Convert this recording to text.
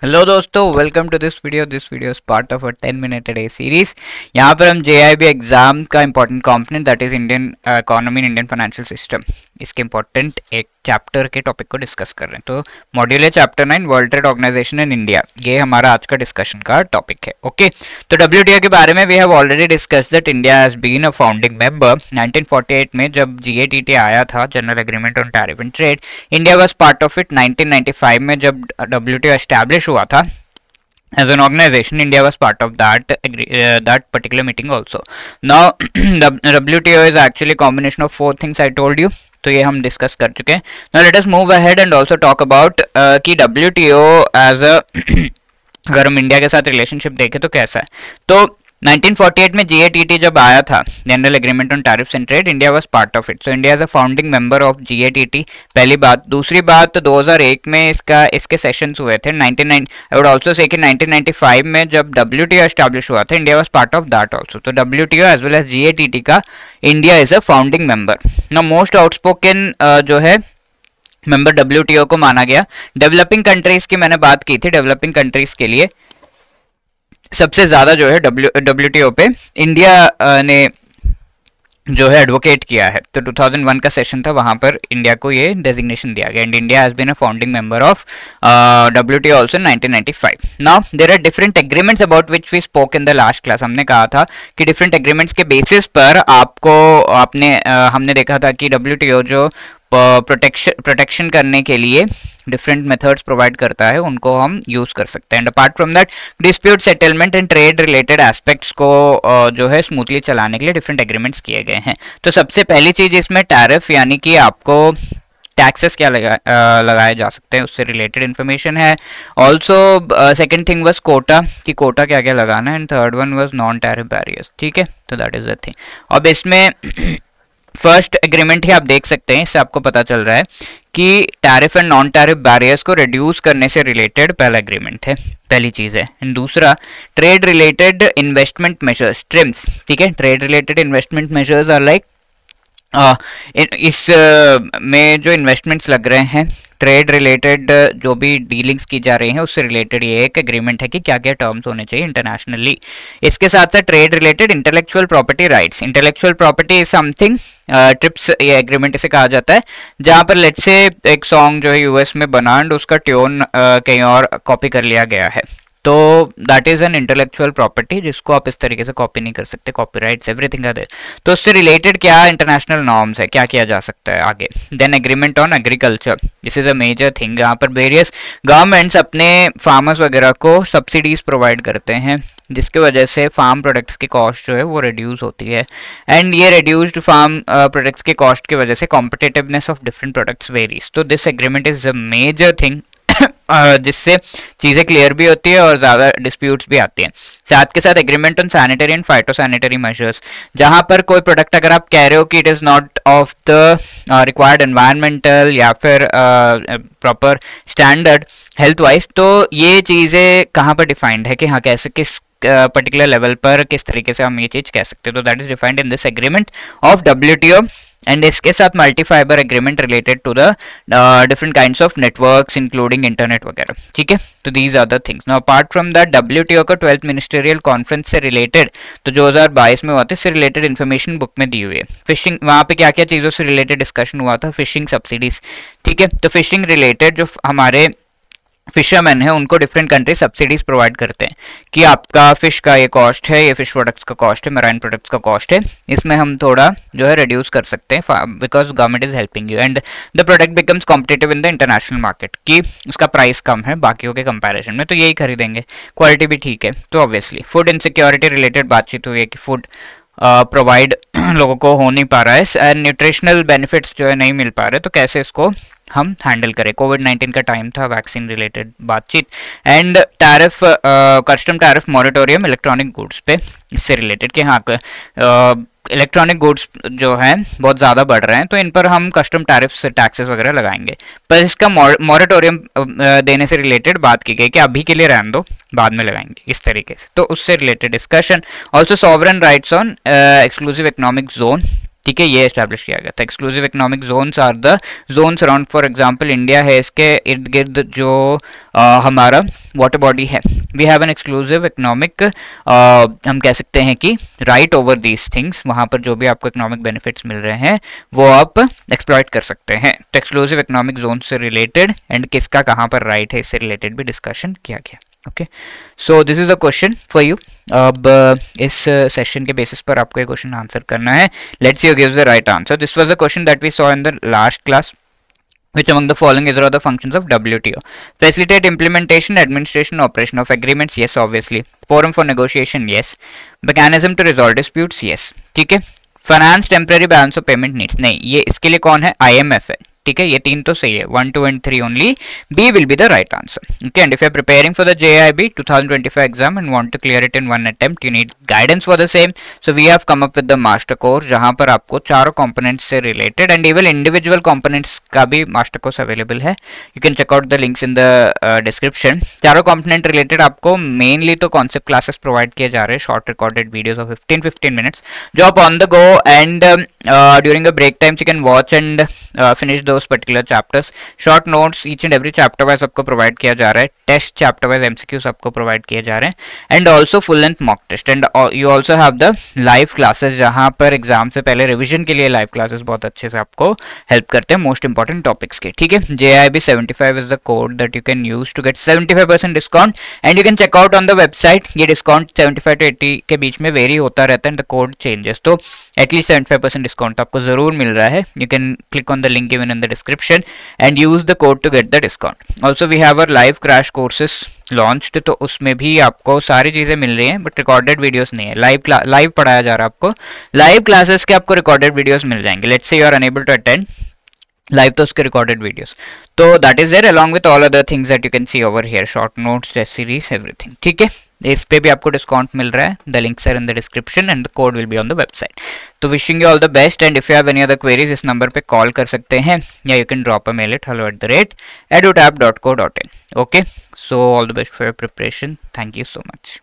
Hello दोस्तों, welcome to this video. This video is part of a 10 minute day series. यहाँ पर हम JAIIB exam का important component that is Indian economy in Indian financial system, इसके important एक chapter के topic को discuss कर रहे हैं। तो मॉड्यूल है chapter 9 world trade organisation in India, ये हमारा आज का डिस्कशन का टॉपिक है। ओके, तो डब्ल्यूटीओ के बारे में we have already discuss that India has been a founding member. 1948 में जब जीएटीटी आया था, general agreement on tariff and trade, India was part of it. 1995 में जब डब्ल्यूटीओ एस्टैब्लिश हुआ था as an organization, India was part of that particular meeting also. Now WTO is actually a combination of 4 things I told you, तो ये हम discuss कर चुके हैं। Now let us move ahead and also talk about कि WTO as a अगर हम India के साथ रिलेशनशिप देखें तो कैसा है। तो 1948 में जीएटीटी जब आया था, general agreement on tariffs and trade, India was part of it, so India is a founding member of GATT. पहली बात। दूसरी बात, 2001 में इसके सेशंस हुए थे। 99 आई वुड आल्सो से कि 1995 में जब डब्ल्यूटीओ एस्टैब्लिश हुआ था, India was part of that also. तो WTO as well as GATT का India is a founding member. Now most outspoken जो है मेंबर डब्ल्यूटीओ को माना गया। डेवलपिंग कंट्रीज की मैंने बात की थी। डेवलपिंग कंट्रीज के लिए सबसे ज्यादा जो है डब्ल्यूटीओ पे इंडिया ने जो है एडवोकेट किया है। तो 2001 का सेशन था, वहां पर इंडिया को ये डेजिग्नेशन दिया गया and India has been a founding member of WTO also in 1995। Now there are different agreements about which we spoke in the last class. हमने कहा था कि डिफरेंट एग्रीमेंट्स के बेसिस पर हमने देखा था कि डब्ल्यूटीओ जो प्रोटेक्शन करने के लिए डिफरेंट मेथड्स प्रोवाइड करता है, उनको हम यूज कर सकते हैं। And apart from that, dispute settlement and trade related aspects को जो है स्मूथली चलाने के लिए डिफरेंट एग्रीमेंट्स किए गए हैं। तो सबसे पहली चीज इसमें टैरिफ, यानी कि आपको टैक्सेस क्या लगाए जा सकते हैं, उससे रिलेटेड इन्फॉर्मेशन है। Also second thing was quota, कि कोटा क्या क्या लगाना है। And third one was non tariff barriers. ठीक है, तो दैट इज द थिंग। अब इसमें फर्स्ट एग्रीमेंट ही आप देख सकते हैं, इससे आपको पता चल रहा है कि tariff and non tariff barriers को रिड्यूस करने से रिलेटेड पहला एग्रीमेंट है, पहली चीज है। एंड दूसरा, trade related investment measures, TRIMS. ठीक है, trade related investment measures are like इस में जो इन्वेस्टमेंट्स लग रहे हैं, ट्रेड रिलेटेड जो भी डीलिंग्स की जा रही हैं, उससे रिलेटेड ये एक एग्रीमेंट है कि क्या क्या टर्म्स होने चाहिए इंटरनेशनली। इसके साथ साथ trade related intellectual property rights. Intellectual property is something, trips ये एग्रीमेंट इसे कहा जाता है, जहां पर लेट्स से एक सॉन्ग जो है यूएस में बना एंड उसका ट्यून कहीं और कॉपी कर लिया गया है, तो that is an intellectual property जिसको आप इस तरीके से कॉपी नहीं कर सकते। Copyrights everything are there. तो उससे रिलेटेड क्या इंटरनेशनल नॉर्म्स है, क्या किया जा सकता है आगे। Then agreement on agriculture, this is a major thing, जहाँ पर वेरियस गवर्नमेंट्स अपने फार्मर्स वगैरह को सब्सिडीज प्रोवाइड करते हैं, जिसकी वजह से फार्म प्रोडक्ट्स की कॉस्ट जो है वो रिड्यूस होती है। एंड ये रिड्यूस्ड फार्म प्रोडक्ट्स की कॉस्ट की वजह से competitiveness of different products varies. तो this agreement is a major thing जिससे चीज़ें क्लियर भी होती है और ज़्यादा डिस्प्यूट्स भी आती हैं। साथ के साथ agreement on sanitary and phytosanitary measures, जहाँ पर कोई प्रोडक्ट अगर आप कह रहे हो कि it is not of the required environmental या फिर प्रॉपर स्टैंडर्ड हेल्थ वाइज, तो ये चीज़ें कहाँ पर डिफाइंड है कि हाँ कैसे किस पर्टिकुलर लेवल पर किस तरीके से हम ये चीज़ कह सकते हैं। तो that is defined in this agreement of WTO. And इसके साथ multi fibre agreement related to the different kinds of networks including internet वगैरह। ठीक है, तो these are the things. Now apart from that, WTO का 12th मिनिस्टरियल कॉन्फ्रेंस से related, तो 2022 में हुआ था, इससे रिलेटेड इन्फॉर्मेशन बुक में दी हुई है। फिशिंग, वहाँ पे क्या क्या चीज़ों से रिलेटेड डिस्कशन हुआ था, फिशिंग सब्सिडीज। ठीक है, तो फिशिंग रिलेटेड जो हमारे फिशरमैन है उनको डिफरेंट कंट्री सब्सिडीज प्रोवाइड करते हैं कि आपका फिश का ये कॉस्ट है, ये फिश प्रोडक्ट्स का कॉस्ट है, मराइन प्रोडक्ट्स का कॉस्ट है, इसमें हम थोड़ा जो है रिड्यूस कर सकते हैं because government is helping you and the product becomes competitive in the international market, कि उसका प्राइस कम है बाकियों के कंपैरिजन में, तो यही खरीदेंगे, क्वालिटी भी ठीक है। तो ऑब्वियसली फूड इनसिक्योरिटी रिलेटेड बातचीत हुई है कि फूड प्रोवाइड लोगों को हो नहीं पा रहा है एंड न्यूट्रिशनल बेनिफिट्स जो है नहीं मिल पा रहे, तो कैसे इसको हम हैंडल करें। कोविड-19 का टाइम था, वैक्सीन रिलेटेड बातचीत। And tariff, custom tariff moratorium electronic goods पे, इससे रिलेटेड कि हाँ इलेक्ट्रॉनिक गुड्स जो हैं बहुत ज़्यादा बढ़ रहे हैं, तो इन पर हम कस्टम टैरिफ्स टैक्सेस वगैरह लगाएंगे, पर इसका मॉरेटोरियम देने से रिलेटेड बात की गई कि अभी के लिए रहने दो, बाद में लगाएंगे, इस तरीके से। तो उससे related discussion. Also sovereign rights on exclusive economic zone, ठीक है, ये एस्टैब्लिश किया गया था। Exclusive economic zones are the zones around, for example India है, इसके इर्द गिर्द जो हमारा वाटर बॉडी है, we have an exclusive economic, हम कह सकते हैं कि राइट ओवर दीज थिंग्स, वहां पर जो भी आपको इकोनॉमिक बेनिफिट्स मिल रहे हैं वो आप एक्सप्लॉइट कर सकते हैं। तो एक्सक्लूसिव इकोनॉमिक जोन से रिलेटेड एंड किसका कहाँ पर राइट है इससे रिलेटेड भी डिस्कशन किया गया। Okay, so this is a question for you. अब इस सेशन के बेसिस पर आपको ये क्वेश्चन आंसर करना है। Let's see who gives the right answer. This was the question that we saw in the last class. Which among the following is one of the functions of WTO? Facilitate implementation, administration, operation of agreements. Yes, obviously. Forum for negotiation. Yes. Mechanism to resolve disputes. Yes. ठीक है. Finance temporary balance of payment needs. नहीं, ये इसके लिए कौन है? IMF है. ठीक है, ये तीन तो सही है, 1, 2 and 3 only. B will be the right answer. Okay, and if you are preparing for the JIB 2025 exam and want to clear it in one attempt, you need guidance for the same. So we have come up with the master course, जहाँ पर आपको चारों components से related and even individual components का भी master course available है. You can check out the links in the description. चारों component related आपको mainly तो concept classes provide किए जा रहे हैं, short recorded videos of 15 minutes, जो आप on the go and during the break times you can watch and finish those particular chapters. Short notes each and every chapter wise आपको provide किया जा रहा है, test chapter wise MCQs आपको provide किए जा रहे हैं, and also full length mock test, and you also have the live classes जहाँ पर एग्जाम से पहले रिविजन के लिए लाइव क्लासेस बहुत अच्छे से आपको हेल्प करते हैं मोस्ट इंपॉर्टेंट टॉपिक्स के। ठीक है, JIB 75 is the code that you can use to get 75% discount and you can check out on the website. ये डिस्काउंट 75 to 80 के बीच में वेरी होता रहता है, and the code changes, तो एटलीस्ट 75% डिस्काउंट आपको जरूर मिल रहा है। You can click on the link given in the description and use the code to get the discount. Also we have our live crash courses launched, तो उसमें भी आपको सारी चीजें मिल रही हैं बट रिकॉर्डेड वीडियोस नहीं है, लाइव पढ़ाया जा रहा है आपको, लाइव क्लासेस के आपको रिकॉर्डेड वीडियोस मिल जाएंगे। Let's say you are unable to attend live, तो उसके रिकॉर्डेड वीडियोस, तो that is there along with all other things that you can see over here, short notes, test series, everything. ठीक है, इस पे भी आपको डिस्काउंट मिल रहा है, the links are in the description and the code will be on the website. तो wishing you all the best, and if you have any other queries इस नंबर पे कॉल कर सकते हैं या you can drop a mail at hello@edutab.co.in. Okay, so all the best for your preparation, thank you so much.